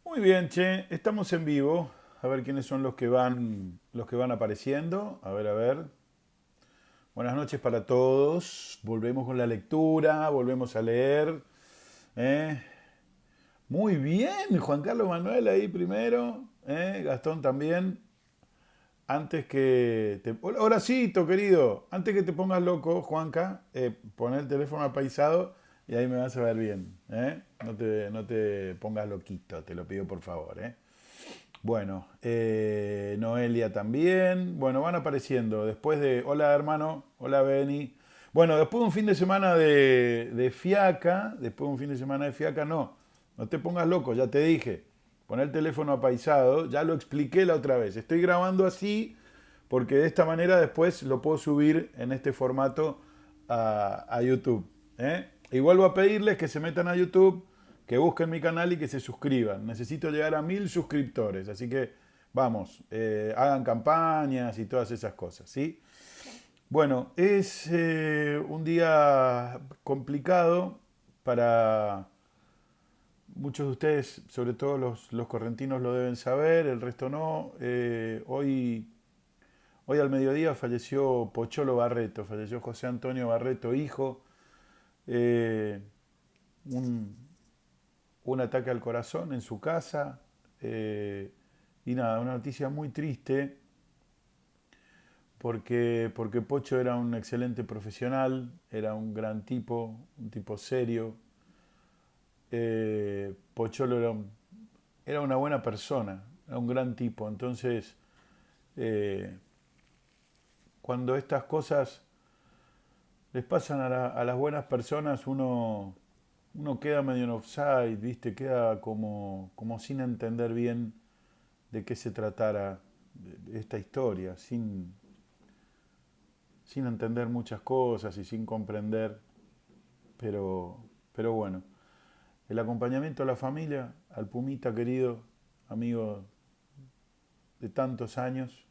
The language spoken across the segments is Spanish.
Muy bien, che, estamos en vivo. A ver quiénes son los que van apareciendo. A ver, a ver. Buenas noches para todos. Volvemos con la lectura, volvemos a leer. ¿eh? Muy bien, Juan Carlos Manuel ahí primero. Gastón también. Antes que te... Horacito, querido. Antes que te pongas loco, Juanca, pon el teléfono apaisado y ahí me vas a ver bien. No te pongas loquito, te lo pido por favor. Bueno, Noelia también. Bueno, van apareciendo. Después de. Hola, hermano. Hola, Beni. Bueno, después de un fin de semana de fiaca. Después de un fin de semana de fiaca, no. No te pongas loco, ya te dije. Pon el teléfono apaisado. Ya lo expliqué la otra vez. Estoy grabando así porque de esta manera después lo puedo subir en este formato a YouTube. Y vuelvo a pedirles que se metan a YouTube, que busquen mi canal y que se suscriban. Necesito llegar a 1000 suscriptores, así que vamos, hagan campañas y todas esas cosas, ¿sí? Bueno, es un día complicado para muchos de ustedes, sobre todo los correntinos lo deben saber, el resto no. Hoy al mediodía falleció Pocholo Barreto, falleció José Antonio Barreto, hijo. eh, un, un ataque al corazón en su casa. Y nada, una noticia muy triste porque Pocho era un excelente profesional, era un gran tipo, un tipo serio. Pocholo era una buena persona, era un gran tipo. Entonces, eh, cuando estas cosas les pasan a las buenas personas, uno queda medio en offside, ¿viste? Queda como sin entender bien de qué se tratara esta historia, sin entender muchas cosas y sin comprender, pero, pero bueno, el acompañamiento a la familia, al Pumita querido, amigo de tantos años,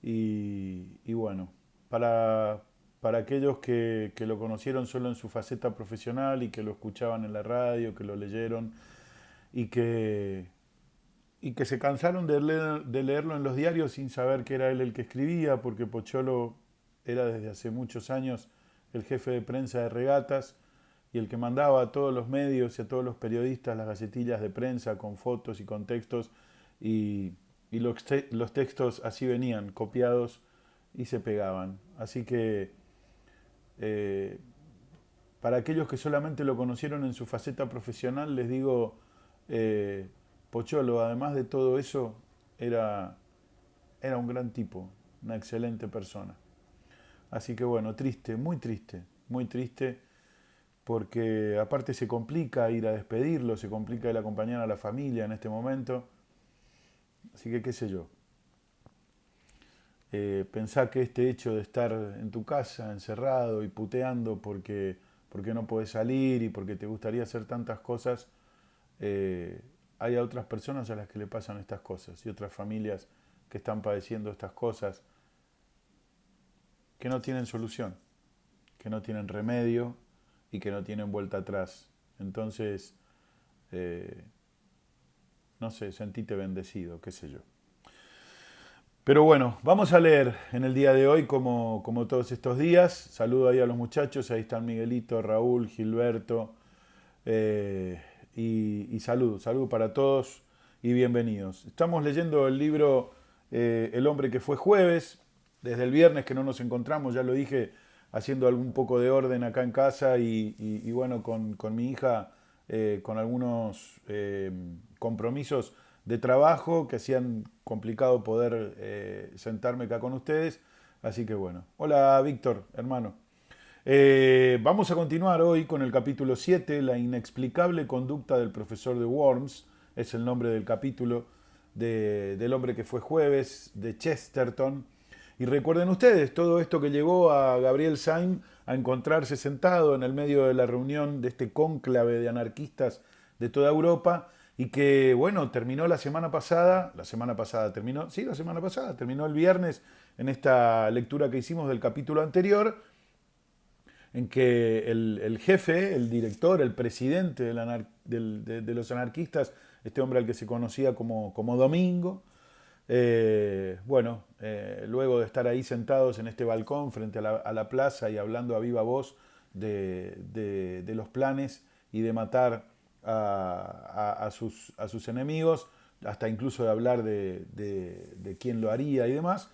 y bueno, para, para aquellos que lo conocieron solo en su faceta profesional y que lo escuchaban en la radio, que lo leyeron y que se cansaron de leerlo en los diarios sin saber que era él el que escribía, porque Pocholo era desde hace muchos años el jefe de prensa de Regatas y el que mandaba a todos los medios y a todos los periodistas las gacetillas de prensa con fotos y con textos, y, y los textos así venían, copiados y se pegaban. Así que eh, para aquellos que solamente lo conocieron en su faceta profesional, les digo, eh, Pocholo, además de todo eso, era, era un gran tipo, una excelente persona. Así que bueno, triste, muy triste, porque aparte se complica ir a despedirlo, se complica el acompañar a la familia en este momento. Así que qué sé yo, pensá que este hecho de estar en tu casa, encerrado y puteando porque no podés salir y porque te gustaría hacer tantas cosas, eh, hay a otras personas a las que le pasan estas cosas y otras familias que están padeciendo estas cosas que no tienen solución, que no tienen remedio y que no tienen vuelta atrás. Entonces, eh, no sé, sentite bendecido, qué sé yo. Pero bueno, vamos a leer en el día de hoy como todos estos días. Saludo ahí a los muchachos, ahí están Miguelito, Raúl, Gilberto, eh, y salud para todos y bienvenidos. Estamos leyendo el libro El hombre que fue jueves, desde el viernes que no nos encontramos, ya lo dije, haciendo algún poco de orden acá en casa y bueno, con mi hija, con algunos compromisos de trabajo que hacían complicado poder sentarme acá con ustedes. Así que bueno, hola Víctor, hermano. Vamos a continuar hoy con el capítulo 7, La inexplicable conducta del profesor de Worms, es el nombre del capítulo del hombre que fue jueves, de Chesterton. Y recuerden ustedes todo esto que llevó a Gabriel Syme a encontrarse sentado en el medio de la reunión de este cónclave de anarquistas de toda Europa y que, bueno, terminó la semana pasada terminó, sí, la semana pasada, terminó el viernes en esta lectura que hicimos del capítulo anterior, en que el jefe, el director, el presidente de los anarquistas, este hombre al que se conocía como Domingo, luego de estar ahí sentados en este balcón frente a la plaza y hablando a viva voz de los planes y de matar a sus enemigos, hasta incluso de hablar de quién lo haría y demás,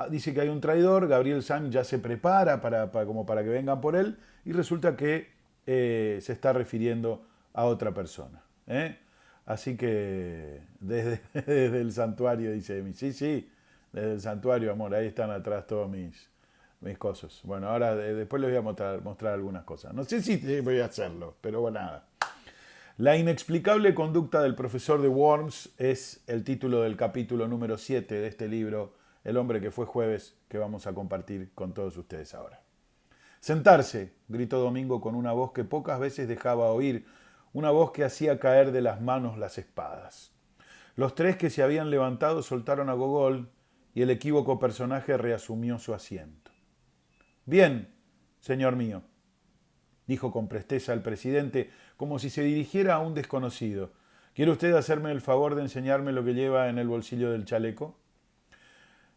dice que hay un traidor, Gabriel Sanz ya se prepara como para que vengan por él, y resulta que se está refiriendo a otra persona. Así que desde el santuario, dice Emi, sí, desde el santuario, amor, ahí están atrás todos mis cosas. Bueno, ahora después les voy a mostrar algunas cosas. No sé si voy a hacerlo, pero bueno, nada. La inexplicable conducta del profesor de Worms es el título del capítulo número 7 de este libro, El hombre que fue jueves, que vamos a compartir con todos ustedes ahora. Sentarse, gritó Domingo con una voz que pocas veces dejaba oír, una voz que hacía caer de las manos las espadas. Los tres que se habían levantado soltaron a Gogol y el equívoco personaje reasumió su asiento. Bien, señor mío, dijo con presteza el presidente, como si se dirigiera a un desconocido. ¿Quiere usted hacerme el favor de enseñarme lo que lleva en el bolsillo del chaleco?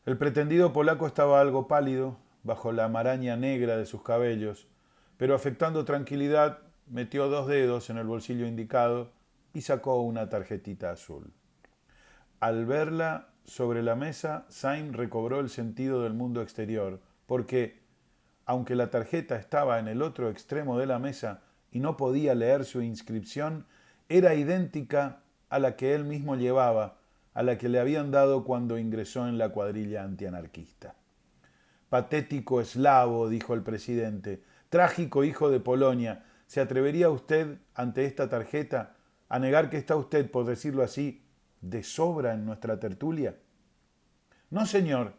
El pretendido polaco estaba algo pálido, bajo la maraña negra de sus cabellos, pero afectando tranquilidad, metió 2 dedos en el bolsillo indicado y sacó una tarjetita azul. Al verla sobre la mesa, Sain recobró el sentido del mundo exterior, porque, aunque la tarjeta estaba en el otro extremo de la mesa y no podía leer su inscripción, era idéntica a la que él mismo llevaba, a la que le habían dado cuando ingresó en la cuadrilla antianarquista. Patético eslavo, dijo el presidente, trágico hijo de Polonia, ¿se atrevería usted, ante esta tarjeta, a negar que está usted, por decirlo así, de sobra en nuestra tertulia? No, señor,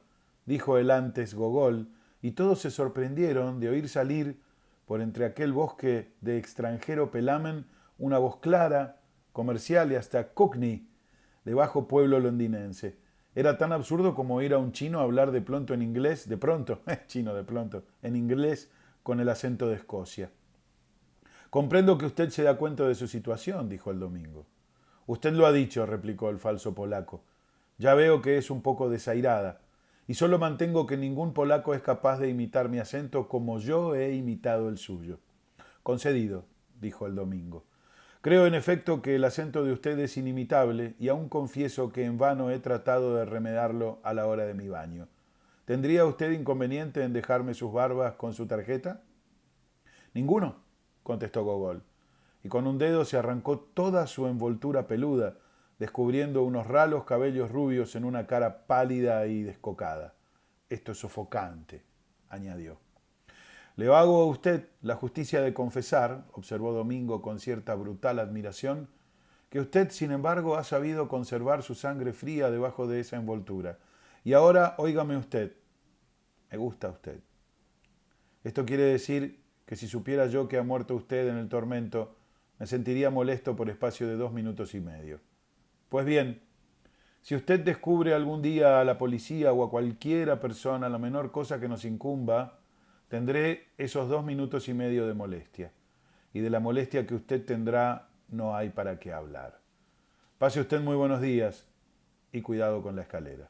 dijo el antes Gogol, y todos se sorprendieron de oír salir, por entre aquel bosque de extranjero pelamen, una voz clara, comercial y hasta cockney, de bajo pueblo londinense. Era tan absurdo como oír a un chino hablar de pronto en inglés, en inglés con el acento de Escocia. Comprendo que usted se da cuenta de su situación, dijo el Domingo. Usted lo ha dicho, replicó el falso polaco. Ya veo que es un poco desairada, y solo mantengo que ningún polaco es capaz de imitar mi acento como yo he imitado el suyo. Concedido, dijo el Domingo. Creo en efecto que el acento de usted es inimitable y aún confieso que en vano he tratado de remedarlo a la hora de mi baño. ¿Tendría usted inconveniente en dejarme sus barbas con su tarjeta? Ninguno, contestó Gogol, y con un dedo se arrancó toda su envoltura peluda, descubriendo unos ralos cabellos rubios en una cara pálida y descocada. Esto es sofocante, añadió. Le hago a usted la justicia de confesar, observó Domingo con cierta brutal admiración, que usted, sin embargo, ha sabido conservar su sangre fría debajo de esa envoltura. Y ahora, óigame usted, me gusta usted. Esto quiere decir que si supiera yo que ha muerto usted en el tormento, me sentiría molesto por espacio de 2 minutos y medio. Pues bien, si usted descubre algún día a la policía o a cualquiera persona la menor cosa que nos incumba, tendré esos 2 minutos y medio de molestia. Y de la molestia que usted tendrá no hay para qué hablar. Pase usted muy buenos días y cuidado con la escalera.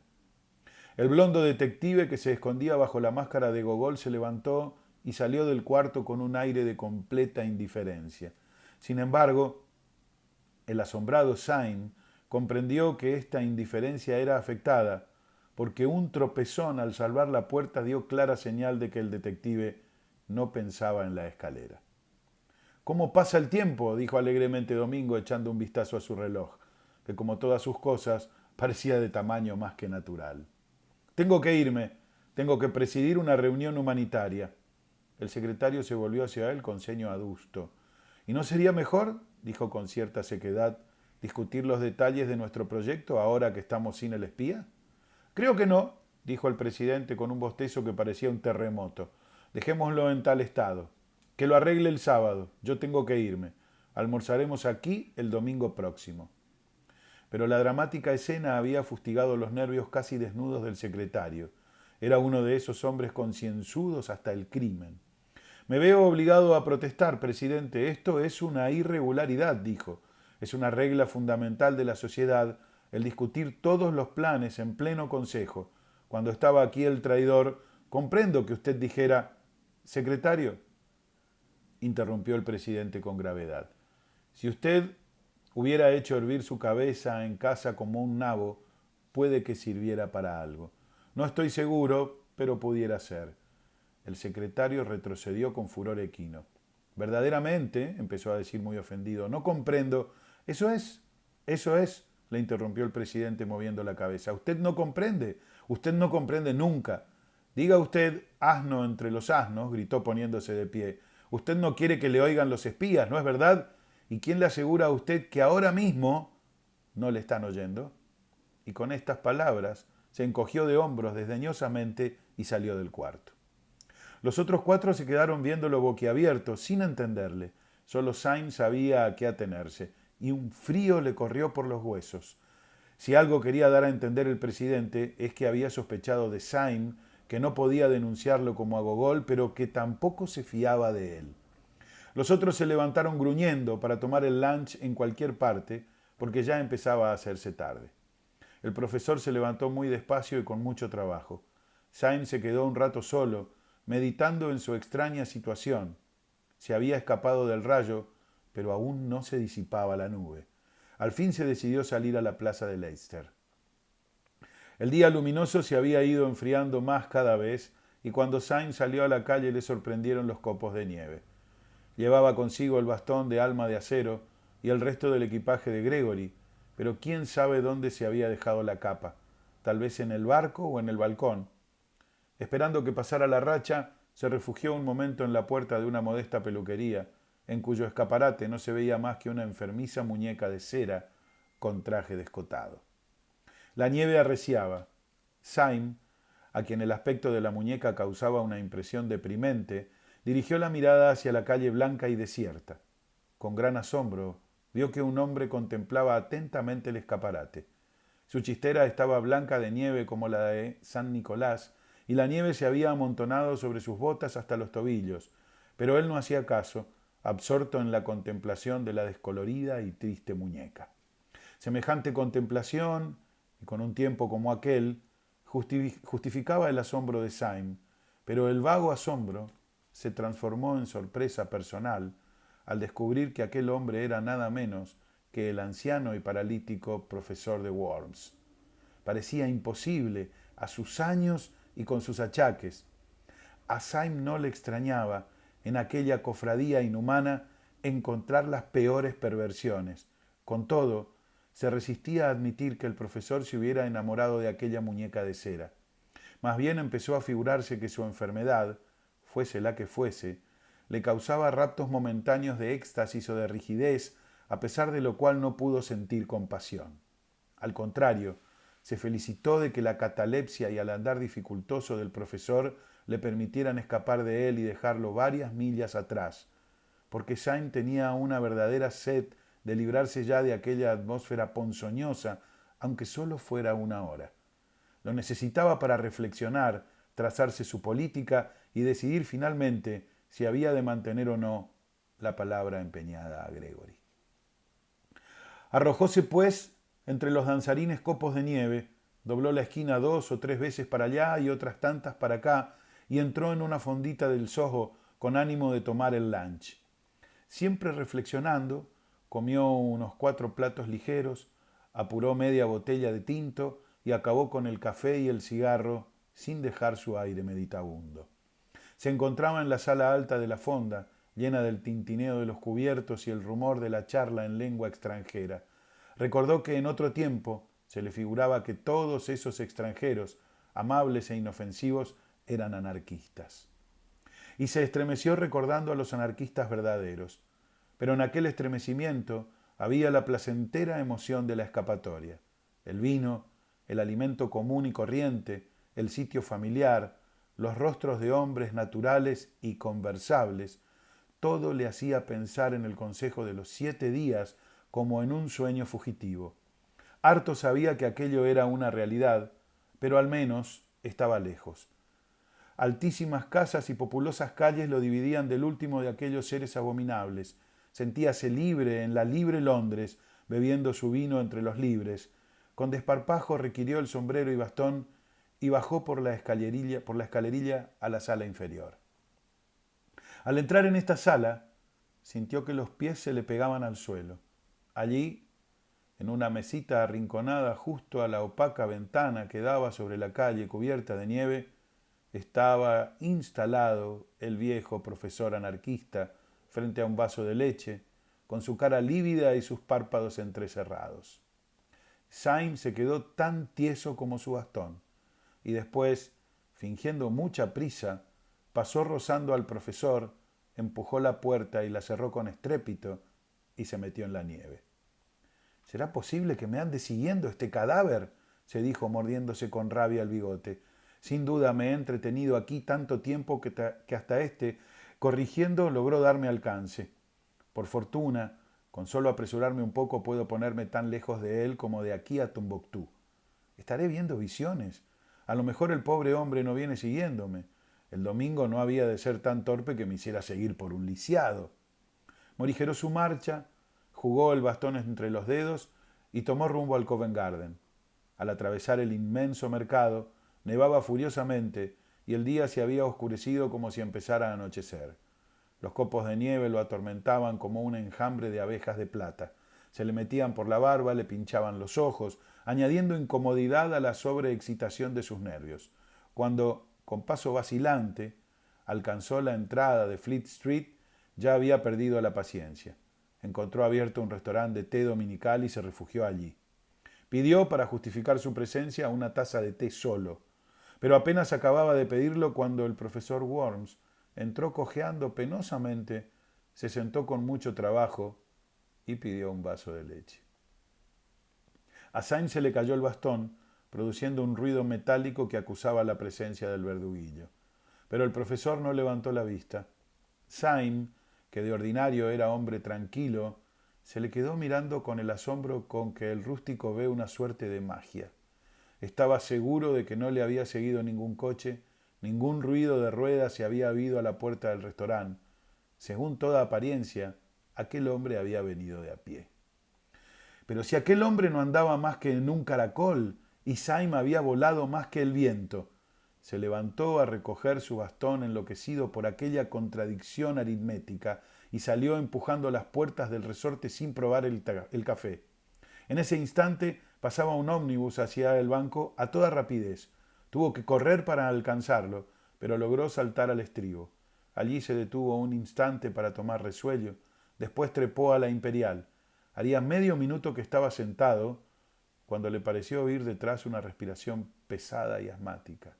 El blondo detective que se escondía bajo la máscara de Gogol se levantó y salió del cuarto con un aire de completa indiferencia. Sin embargo, el asombrado Sain comprendió que esta indiferencia era afectada porque un tropezón al salvar la puerta dio clara señal de que el detective no pensaba en la escalera. ¿Cómo pasa el tiempo?, dijo alegremente Domingo echando un vistazo a su reloj, que como todas sus cosas parecía de tamaño más que natural. Tengo que irme, tengo que presidir una reunión humanitaria. El secretario se volvió hacia él con ceño adusto. ¿Y no sería mejor, dijo con cierta sequedad, discutir los detalles de nuestro proyecto ahora que estamos sin el espía? Creo que no, dijo el presidente con un bostezo que parecía un terremoto. Dejémoslo en tal estado. Que lo arregle el sábado. Yo tengo que irme. Almorzaremos aquí el domingo próximo. Pero la dramática escena había fustigado los nervios casi desnudos del secretario. Era uno de esos hombres concienzudos hasta el crimen. Me veo obligado a protestar, presidente. Esto es una irregularidad, dijo. Es una regla fundamental de la sociedad el discutir todos los planes en pleno consejo. Cuando estaba aquí el traidor, comprendo que usted dijera, secretario, interrumpió el presidente con gravedad. Si usted hubiera hecho hervir su cabeza en casa como un nabo, puede que sirviera para algo. No estoy seguro, pero pudiera ser. El secretario retrocedió con furor equino. Verdaderamente, empezó a decir muy ofendido, no comprendo. Eso es, le interrumpió el presidente moviendo la cabeza. Usted no comprende nunca. Diga usted, asno entre los asnos, gritó poniéndose de pie. Usted no quiere que le oigan los espías, ¿no es verdad? ¿Y quién le asegura a usted que ahora mismo no le están oyendo? Y con estas palabras se encogió de hombros desdeñosamente y salió del cuarto. Los otros cuatro se quedaron viéndolo boquiabiertos, sin entenderle. Solo Syme sabía a qué atenerse, y un frío le corrió por los huesos. Si algo quería dar a entender el presidente es que había sospechado de Syme, que no podía denunciarlo como a gogol, pero que tampoco se fiaba de él. Los otros se levantaron gruñendo para tomar el lunch en cualquier parte, porque ya empezaba a hacerse tarde. El profesor se levantó muy despacio y con mucho trabajo. Syme se quedó un rato solo, meditando en su extraña situación. Se había escapado del rayo, pero aún no se disipaba la nube. Al fin se decidió salir a la plaza de Leicester. El día luminoso se había ido enfriando más cada vez, y cuando Syme salió a la calle le sorprendieron los copos de nieve. Llevaba consigo el bastón de alma de acero y el resto del equipaje de Gregory, pero quién sabe dónde se había dejado la capa, tal vez en el barco o en el balcón. Esperando que pasara la racha, se refugió un momento en la puerta de una modesta peluquería, en cuyo escaparate no se veía más que una enfermiza muñeca de cera con traje descotado. La nieve arreciaba. Syme, a quien el aspecto de la muñeca causaba una impresión deprimente, dirigió la mirada hacia la calle blanca y desierta. Con gran asombro, vio que un hombre contemplaba atentamente el escaparate. Su chistera estaba blanca de nieve como la de San Nicolás, y la nieve se había amontonado sobre sus botas hasta los tobillos, pero él no hacía caso, absorto en la contemplación de la descolorida y triste muñeca. Semejante contemplación, y con un tiempo como aquel, justificaba el asombro de Syme, pero el vago asombro se transformó en sorpresa personal al descubrir que aquel hombre era nada menos que el anciano y paralítico profesor de Worms. Parecía imposible, a sus años y con sus achaques. A Syme no le extrañaba, en aquella cofradía inhumana, encontrar las peores perversiones. Con todo, se resistía a admitir que el profesor se hubiera enamorado de aquella muñeca de cera. Más bien empezó a figurarse que su enfermedad, fuese la que fuese, le causaba raptos momentáneos de éxtasis o de rigidez, a pesar de lo cual no pudo sentir compasión. Al contrario, se felicitó de que la catalepsia y el andar dificultoso del profesor le permitieran escapar de él y dejarlo varias millas atrás, porque Syme tenía una verdadera sed de librarse ya de aquella atmósfera ponzoñosa, aunque solo fuera una hora. Lo necesitaba para reflexionar, trazarse su política y decidir finalmente si había de mantener o no la palabra empeñada a Gregory. Arrojóse, pues, entre los danzarines copos de nieve, dobló la esquina 2 o 3 veces para allá y otras tantas para acá, y entró en una fondita del Soho con ánimo de tomar el lunch. Siempre reflexionando, comió unos 4 platos ligeros, apuró media botella de tinto y acabó con el café y el cigarro sin dejar su aire meditabundo. Se encontraba en la sala alta de la fonda, llena del tintineo de los cubiertos y el rumor de la charla en lengua extranjera. Recordó que en otro tiempo se le figuraba que todos esos extranjeros, amables e inofensivos, eran anarquistas. Y se estremeció recordando a los anarquistas verdaderos. Pero en aquel estremecimiento había la placentera emoción de la escapatoria. El vino, el alimento común y corriente, el sitio familiar, los rostros de hombres naturales y conversables, todo le hacía pensar en el consejo de los 7 días como en un sueño fugitivo. Harto sabía que aquello era una realidad, pero al menos estaba lejos. Altísimas casas y populosas calles lo dividían del último de aquellos seres abominables. Sentíase libre en la libre Londres, bebiendo su vino entre los libres. Con desparpajo requirió el sombrero y bastón y bajó por la escalerilla a la sala inferior. Al entrar en esta sala, sintió que los pies se le pegaban al suelo. Allí, en una mesita arrinconada justo a la opaca ventana que daba sobre la calle cubierta de nieve, estaba instalado el viejo profesor anarquista frente a un vaso de leche, con su cara lívida y sus párpados entrecerrados. Syme se quedó tan tieso como su bastón, y después, fingiendo mucha prisa, pasó rozando al profesor, empujó la puerta y la cerró con estrépito y se metió en la nieve. ¿Será posible que me ande siguiendo este cadáver?, se dijo mordiéndose con rabia el bigote. Sin duda me he entretenido aquí tanto tiempo que hasta corrigiendo, logró darme alcance. Por fortuna, con solo apresurarme un poco puedo ponerme tan lejos de él como de aquí a Tombuctú. Estaré viendo visiones. A lo mejor el pobre hombre no viene siguiéndome. El domingo no había de ser tan torpe que me hiciera seguir por un lisiado. Morigeró su marcha, jugó el bastón entre los dedos y tomó rumbo al Covent Garden. Al atravesar el inmenso mercado, nevaba furiosamente y el día se había oscurecido como si empezara a anochecer. Los copos de nieve lo atormentaban como un enjambre de abejas de plata. Se le metían por la barba, le pinchaban los ojos, añadiendo incomodidad a la sobreexcitación de sus nervios. Cuando, con paso vacilante, alcanzó la entrada de Fleet Street, ya había perdido la paciencia. Encontró abierto un restaurante de té dominical y se refugió allí. Pidió, para justificar su presencia, una taza de té solo, pero apenas acababa de pedirlo cuando el profesor Worms entró cojeando penosamente, se sentó con mucho trabajo y pidió un vaso de leche. A Syme se le cayó el bastón, produciendo un ruido metálico que acusaba la presencia del verduguillo. Pero el profesor no levantó la vista. Syme, que de ordinario era hombre tranquilo, se le quedó mirando con el asombro con que el rústico ve una suerte de magia. Estaba seguro de que no le había seguido ningún coche, ningún ruido de ruedas se había habido a la puerta del restaurante. Según toda apariencia, aquel hombre había venido de a pie. Pero si aquel hombre no andaba más que en un caracol y Syme había volado más que el viento, se levantó a recoger su bastón enloquecido por aquella contradicción aritmética y salió empujando las puertas del resorte sin probar el café. En ese instante pasaba un ómnibus hacia el banco a toda rapidez. Tuvo que correr para alcanzarlo, pero logró saltar al estribo. Allí se detuvo un instante para tomar resuello. Después trepó a la Imperial. Haría medio minuto que estaba sentado cuando le pareció oír detrás una respiración pesada y asmática.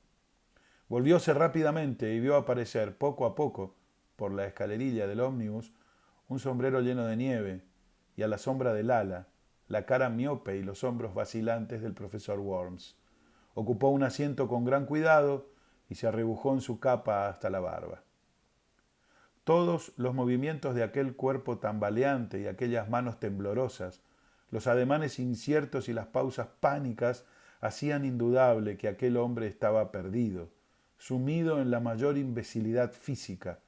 Volvióse rápidamente y vio aparecer poco a poco, por la escalerilla del ómnibus, un sombrero lleno de nieve y a la sombra del ala, la cara miope y los hombros vacilantes del profesor Worms. Ocupó un asiento con gran cuidado y se arrebujó en su capa hasta la barba. Todos los movimientos de aquel cuerpo tambaleante y aquellas manos temblorosas, los ademanes inciertos y las pausas pánicas hacían indudable que aquel hombre estaba perdido, sumido en la mayor imbecilidad física.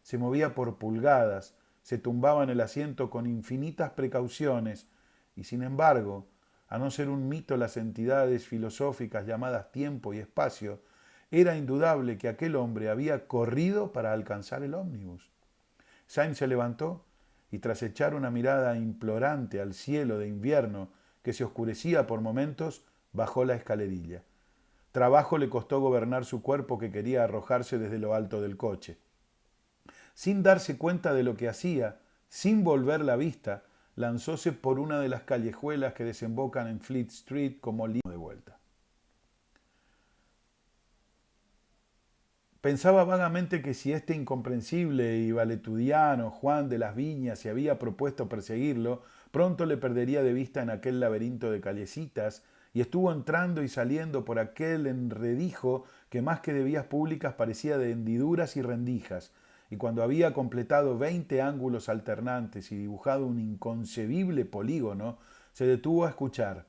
Se movía por pulgadas, se tumbaba en el asiento con infinitas precauciones y, sin embargo, a no ser un mito las entidades filosóficas llamadas tiempo y espacio, era indudable que aquel hombre había corrido para alcanzar el ómnibus. Syme se levantó y, tras echar una mirada implorante al cielo de invierno que se oscurecía por momentos, bajó la escalerilla. Trabajo le costó gobernar su cuerpo que quería arrojarse desde lo alto del coche. Sin darse cuenta de lo que hacía, sin volver la vista, lanzóse por una de las callejuelas que desembocan en Fleet Street como limo de vuelta. Pensaba vagamente que si este incomprensible y valetudiano Juan de las Viñas se había propuesto perseguirlo, pronto le perdería de vista en aquel laberinto de callecitas, y estuvo entrando y saliendo por aquel enredijo que más que de vías públicas parecía de hendiduras y rendijas, y cuando había completado 20 ángulos alternantes y dibujado un inconcebible polígono, se detuvo a escuchar.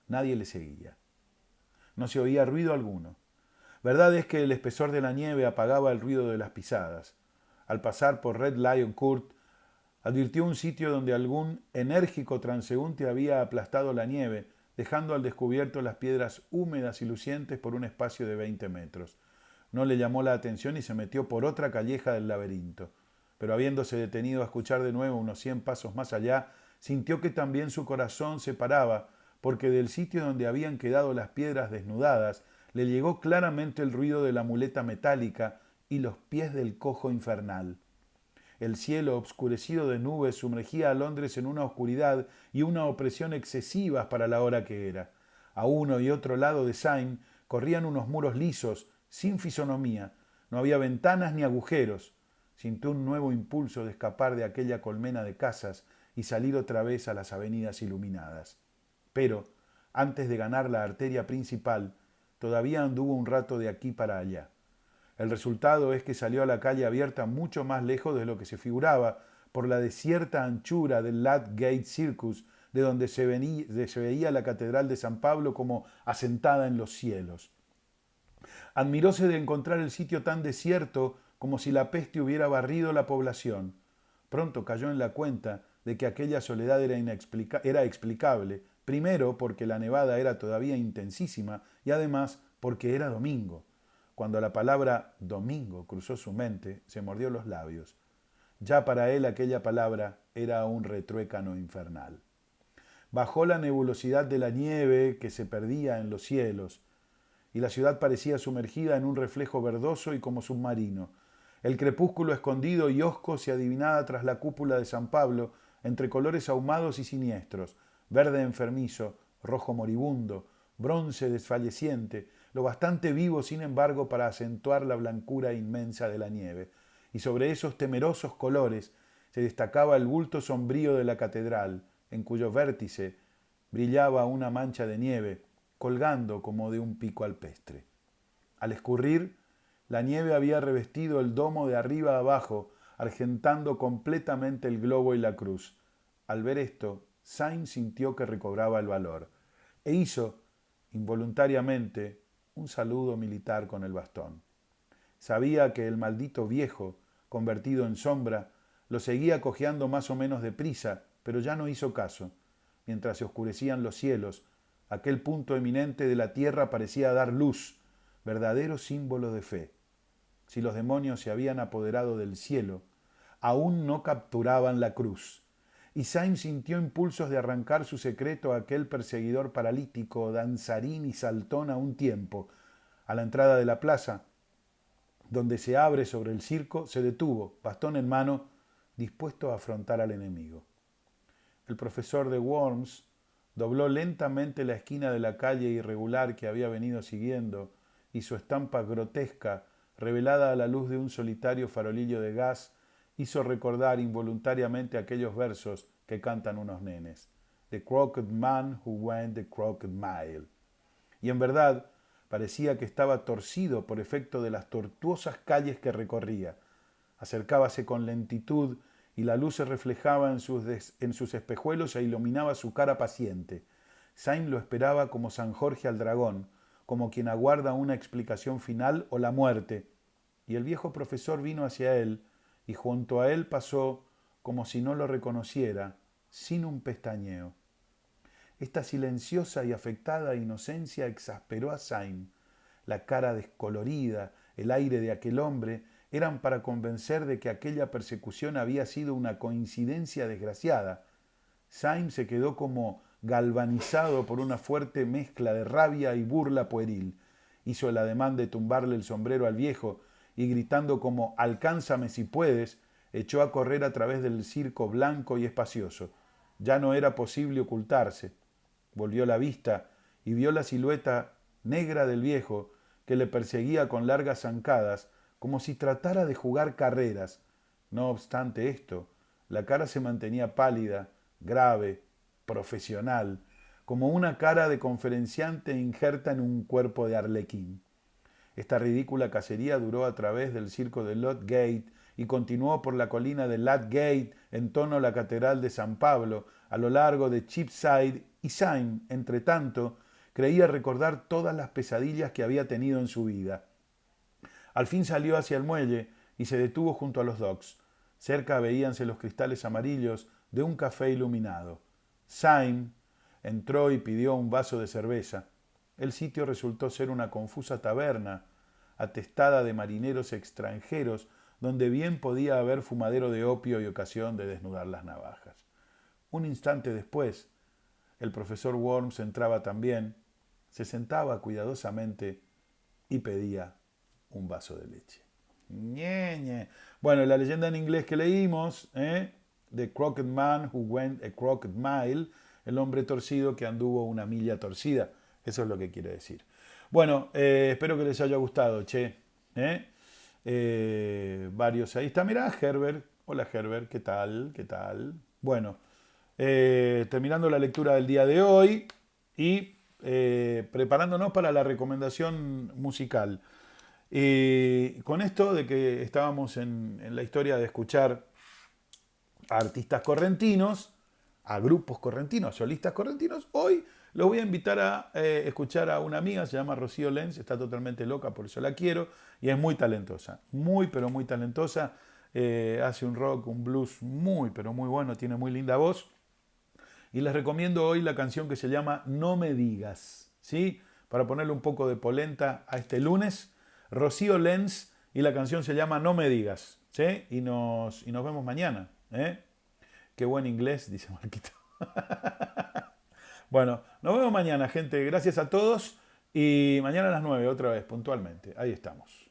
Nadie le seguía. No se oía ruido alguno. Verdad es que el espesor de la nieve apagaba el ruido de las pisadas. Al pasar por Red Lion Court, advirtió un sitio donde algún enérgico transeúnte había aplastado la nieve, dejando al descubierto las piedras húmedas y lucientes por un espacio de 20 metros. No le llamó la atención y se metió por otra calleja del laberinto. Pero habiéndose detenido a escuchar de nuevo unos 100 pasos más allá, sintió que también su corazón se paraba, porque del sitio donde habían quedado las piedras desnudadas, le llegó claramente el ruido de la muleta metálica y los pies del cojo infernal. El cielo, obscurecido de nubes, sumergía a Londres en una oscuridad y una opresión excesivas para la hora que era. A uno y otro lado de Sain corrían unos muros lisos, sin fisonomía. No había ventanas ni agujeros. Sintió un nuevo impulso de escapar de aquella colmena de casas y salir otra vez a las avenidas iluminadas. Pero, antes de ganar la arteria principal, todavía anduvo un rato de aquí para allá. El resultado es que salió a la calle abierta mucho más lejos de lo que se figuraba, por la desierta anchura del Ludgate Circus, de donde se veía la Catedral de San Pablo como asentada en los cielos. Admiróse de encontrar el sitio tan desierto como si la peste hubiera barrido la población. Pronto cayó en la cuenta de que aquella soledad era explicable, primero porque la nevada era todavía intensísima y además porque era domingo. Cuando la palabra domingo cruzó su mente, se mordió los labios. Ya para él aquella palabra era un retruécano infernal. Bajó la nebulosidad de la nieve que se perdía en los cielos, y la ciudad parecía sumergida en un reflejo verdoso y como submarino. El crepúsculo escondido y hosco se adivinaba tras la cúpula de San Pablo, entre colores ahumados y siniestros, verde enfermizo, rojo moribundo, bronce desfalleciente, lo bastante vivo, sin embargo, para acentuar la blancura inmensa de la nieve. Y sobre esos temerosos colores se destacaba el bulto sombrío de la catedral, en cuyo vértice brillaba una mancha de nieve, colgando como de un pico alpestre. Al escurrir, la nieve había revestido el domo de arriba a abajo, argentando completamente el globo y la cruz. Al ver esto, Sainz sintió que recobraba el valor, e hizo, involuntariamente, un saludo militar con el bastón. Sabía que el maldito viejo, convertido en sombra, lo seguía cojeando más o menos deprisa, pero ya no hizo caso. Mientras se oscurecían los cielos, aquel punto eminente de la tierra parecía dar luz, verdadero símbolo de fe. Si los demonios se habían apoderado del cielo, aún no capturaban la cruz. Y Sainz sintió impulsos de arrancar su secreto a aquel perseguidor paralítico, danzarín y saltón a un tiempo. A la entrada de la plaza, donde se abre sobre el circo, se detuvo, bastón en mano, dispuesto a afrontar al enemigo. El profesor de Worms dobló lentamente la esquina de la calle irregular que había venido siguiendo, y su estampa grotesca, revelada a la luz de un solitario farolillo de gas, hizo recordar involuntariamente aquellos versos que cantan unos nenes. The Crooked Man Who Went the Crooked Mile. Y en verdad parecía que estaba torcido por efecto de las tortuosas calles que recorría. Acercábase con lentitud y la luz se reflejaba en sus espejuelos e iluminaba su cara paciente. Sainz lo esperaba como San Jorge al dragón, como quien aguarda una explicación final o la muerte. Y el viejo profesor vino hacia él, y junto a él pasó, como si no lo reconociera, sin un pestañeo. Esta silenciosa y afectada inocencia exasperó a Sainz. La cara descolorida, el aire de aquel hombre, eran para convencer de que aquella persecución había sido una coincidencia desgraciada. Sainz se quedó como galvanizado por una fuerte mezcla de rabia y burla pueril. Hizo el ademán de tumbarle el sombrero al viejo y gritando como «Alcánzame si puedes», echó a correr a través del circo blanco y espacioso. Ya no era posible ocultarse. Volvió la vista y vio la silueta negra del viejo que le perseguía con largas zancadas, como si tratara de jugar carreras. No obstante esto, la cara se mantenía pálida, grave, profesional, como una cara de conferenciante injerta en un cuerpo de arlequín. Esta ridícula cacería duró a través del circo de Ludgate y continuó por la colina de Ludgate en torno a la catedral de San Pablo, a lo largo de Cheapside, y Sainz, entre tanto, creía recordar todas las pesadillas que había tenido en su vida. Al fin salió hacia el muelle y se detuvo junto a los docks. Cerca veíanse los cristales amarillos de un café iluminado. Syme entró y pidió un vaso de cerveza. El sitio resultó ser una confusa taberna, atestada de marineros extranjeros, donde bien podía haber fumadero de opio y ocasión de desnudar las navajas. Un instante después, el profesor Worms entraba también, se sentaba cuidadosamente y pedía un vaso de leche. Ñe, Ñe. Bueno, la leyenda en inglés que leímos, The Crooked Man Who Went a Crooked Mile, el hombre torcido que anduvo una milla torcida. Eso es lo que quiere decir. Bueno, espero que les haya gustado, che. Varios ahí está. Mirá, Herbert. Hola, Herbert. ¿Qué tal? ¿Qué tal? Bueno, terminando la lectura del día de hoy y preparándonos para la recomendación musical. Con esto de que estábamos en la historia de escuchar a artistas correntinos, a grupos correntinos, a solistas correntinos, hoy los voy a invitar a escuchar a una amiga, se llama Rocío Lenz, está totalmente loca, por eso la quiero, y es muy talentosa, muy pero muy talentosa, hace un rock, un blues muy pero muy bueno, tiene muy linda voz, y les recomiendo hoy la canción que se llama No me digas, ¿sí? Para ponerle un poco de polenta a este lunes, Rocío Lenz, y la canción se llama No me digas, ¿sí? Y nos vemos mañana, ¿eh? Qué buen inglés, dice Marquito. Bueno, nos vemos mañana, gente. Gracias a todos. Y mañana a las 9, otra vez, puntualmente. Ahí estamos.